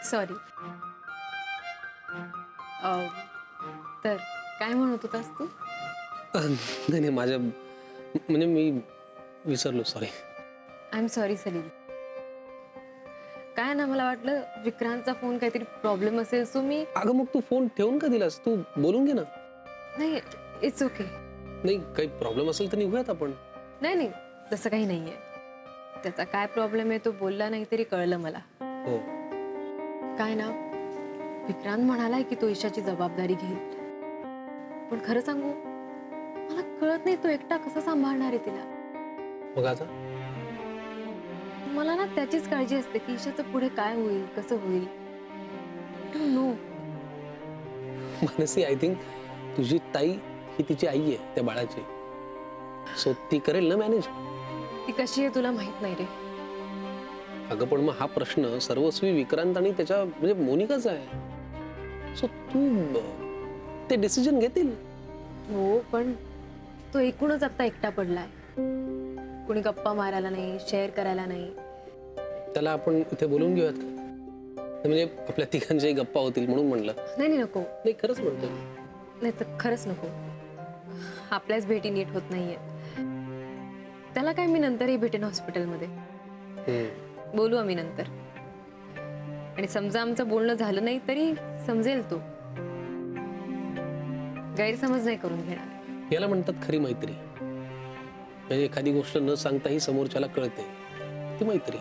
Sorry. तर काय म्हणत होतास तू? नाही नाही, माझ्या म्हणजे मी विसरलो, sorry. I am sorry Salil. काय ना, मला वाटलं विक्रांतचा फोन काहीतरी प्रॉब्लेम असेल, सो मी. अगं मग तू फोन ठेवून का दिलास? तू बोलून घे ना. नाही, इट्स ओके. नाही, काही प्रॉब्लेम असेल तर निघूयात आपण. नाही नाही, तसं काही नाहीये. त्याचा काय प्रॉब्लेम आहे तो बोलला नाही तरी कळलं मला. हो. काय ना, विक्रांत म्हणालाय की तो ईशाची जबाबदारी घेईल, पण खरं सांगू, मला कळत नाही तो एकटा कसं सांभाळणार आहे तिला. मग आता मला ना त्याचीच काळजी असते की ईशाचं पुढे काय होईल, कसं होईल. नो. मानसी, आय थिंक तुझी ताई ही तिची आई आहे त्या बाळाची, सो ती करेल ना मॅनेज. ती कशी आहे तुला माहित नाही रे. अगं पण मग हा प्रश्न सर्वस्वी विक्रांत आणि त्याच्या म्हणजे मोनिकाचा आहे, सो तू ते डिसिजन घेतील. हो, पण तो एकूणच आता एकटा पडलाय. कोणी गप्पा मारायला नाही, शेअर करायला नाही. त्याला आपण इथे बोलून घेऊयात का? म्हणजे आपल्या तिघांच्याही गप्पा होतील म्हणून म्हणलं. नाही नाही, नको. नाही, खरंच म्हणतो. नाही तर खरंच नको. आपल्याच भेटी नीट होत नाहीयेत. त्याला काय, मी नंतरही भेटेन हॉस्पिटलमध्ये. बोलू आम्ही नंतर. आणि समजा आमचं बोलणं झालं नाही तरी समजेल तो. गैरसमज नाही करून घेणार. याला म्हणतात खरी मैत्री. म्हणजे एखादी गोष्ट न सांगताही समोरच्याला कळते, ती मैत्री.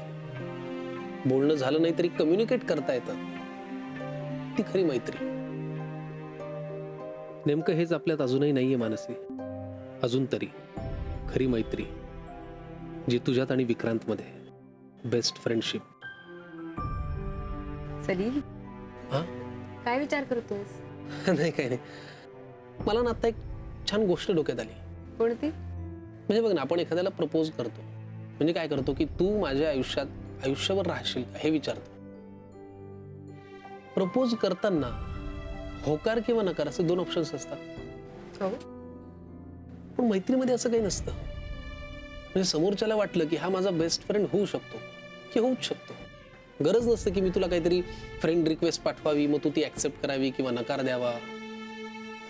बोलणं झालं नाही तरी कम्युनिकेट करता येतं, ती खरी मैत्री. नेमकं हेच आपल्यात अजूनही नाहीये मानसी. अजून तरी खरी मैत्री, जी तुझ्यात आणि विक्रांत मध्ये, बेस्ट फ्रेंडशिप. सलील, हा? काय विचार करतोस? नाही, काही नाही. मला ना आता एक छान गोष्ट डोक्यात आली. कोणती? म्हणजे बघ ना, आपण एखाद्याला प्रपोज करतो म्हणजे काय करतो की तू माझ्या आयुष्यात आयुष्यभर राहशील हे विचारतो. प्रपोज करताना होकार किंवा नकार असे दोन ऑप्शन्स असतात. हो. पण मैत्रीमध्ये असं काही नसतं. म्हणजे समोरच्याला वाटलं की हा माझा बेस्ट फ्रेंड होऊ शकतो की होऊच शकतो. गरज नसते की मी तुला काहीतरी फ्रेंड रिक्वेस्ट पाठवावी, मग तू ती ऍक्सेप्ट करावी किंवा नकार द्यावा.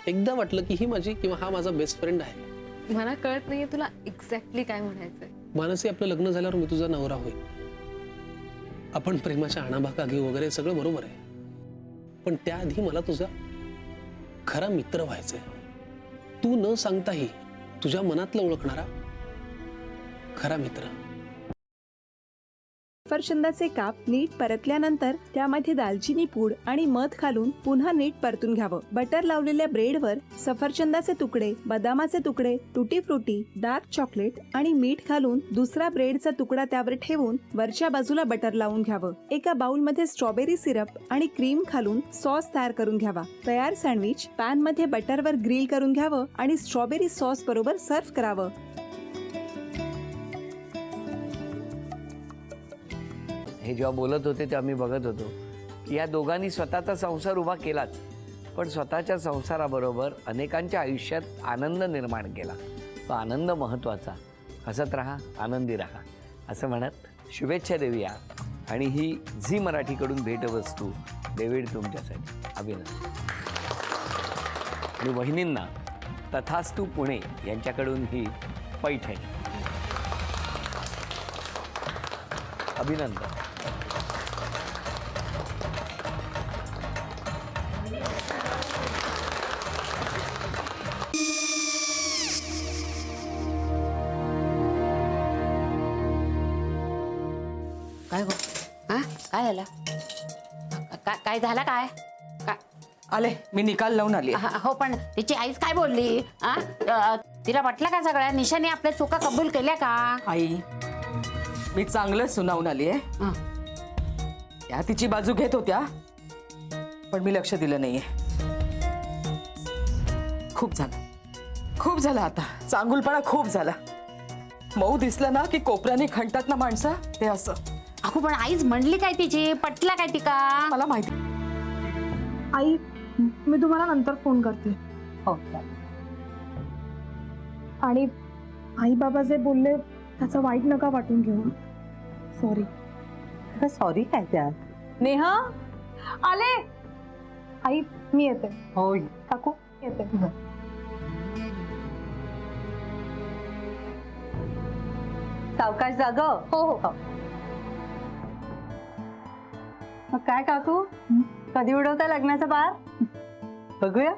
एकदा वाटलं की ही माझी किंवा हा माझा बेस्ट फ्रेंड आहे. मला कळत नाहीये तुला एक्झॅक्टली काय म्हणायचंय. मानसी, आपलं लग्न झाल्यावर मी तुझा नवरा होईल. आपण प्रेमाच्या आणाभाका घेऊ वगैरे, सगळं बरोबर आहे. पण त्याआधी मला तुझा खरा मित्र व्हायचंय. तू न सांगताही तुझ्या मनातलं ओळखणारा खरा मित्र. सफरचंदाचे काप नीट परतल्यानंतर त्यामध्ये दालचिनी पूड आणि मध घालून पुन्हा नीट परतून घ्यावं. बटर लावलेल्या ब्रेडवर सफरचंदाचे तुकडे, बदामाचे तुकडे, टुटी फ्रुटी, डार्क चॉकलेट आणि मीठ घालून दुसरा ब्रेडचा तुकडा त्यावर ठेवून वरच्या बाजूला बटर लावून घ्यावं. एका बाउलमध्ये स्ट्रॉबेरी सिरप आणि क्रीम घालून सॉस तयार करून घ्यावा. तयार सँडविच पॅन मध्ये बटरवर ग्रिल करून घ्यावं आणि स्ट्रॉबेरी सॉस बरोबर सर्व्ह करावं. हे जेव्हा बोलत होते तेव्हा मी बघत होतो की या दोघांनी स्वतःचा संसार उभा केलाच, पण स्वतःच्या संसाराबरोबर अनेकांच्या आयुष्यात आनंद निर्माण केला. तो आनंद महत्त्वाचा. हसत राहा, आनंदी राहा असं म्हणत शुभेच्छा देऊया. आणि ही झी मराठीकडून भेटवस्तू डेव्हिड तुमच्यासाठी. अभिनंदन. आणि वहिनींना तथास्तू पुणे यांच्याकडून ही पैठणी. अभिनंदन. काय हो? हा, काय झालं? काय झालं? काय काय आले, मी निकाल लावून आली. हो, पण तिची आईच काय बोलली? तिला वाटलं का सगळ्या निशाने आपल्या चुका कबूल केल्या का? आई, मी चांगलं सुनावून आली आहे. त्या तिची बाजू घेत होत्या, पण मी लक्ष दिलं नाहीये. खूप झालं आता. चांगुलपणा खूप झाला. मऊ दिसलं ना की कोपऱ्याने खणतात ना माणसं, ते असं. अगो, पण आईच म्हणली काय तिची? पटला काय तिका? मला माहिती. आई, मी तुम्हाला नंतर फोन करते. हो. आणि आई बाबा जे बोलले, त्याचं वाईट नका वाटून घेऊ. सॉरी. सॉरी काय त्यात? नेहा आले. आई मी येते. हो काकू येते. सावकाश जाग. हो हो. मग काय काकू, कधी उडवता लग्नाचा बार? बघूया.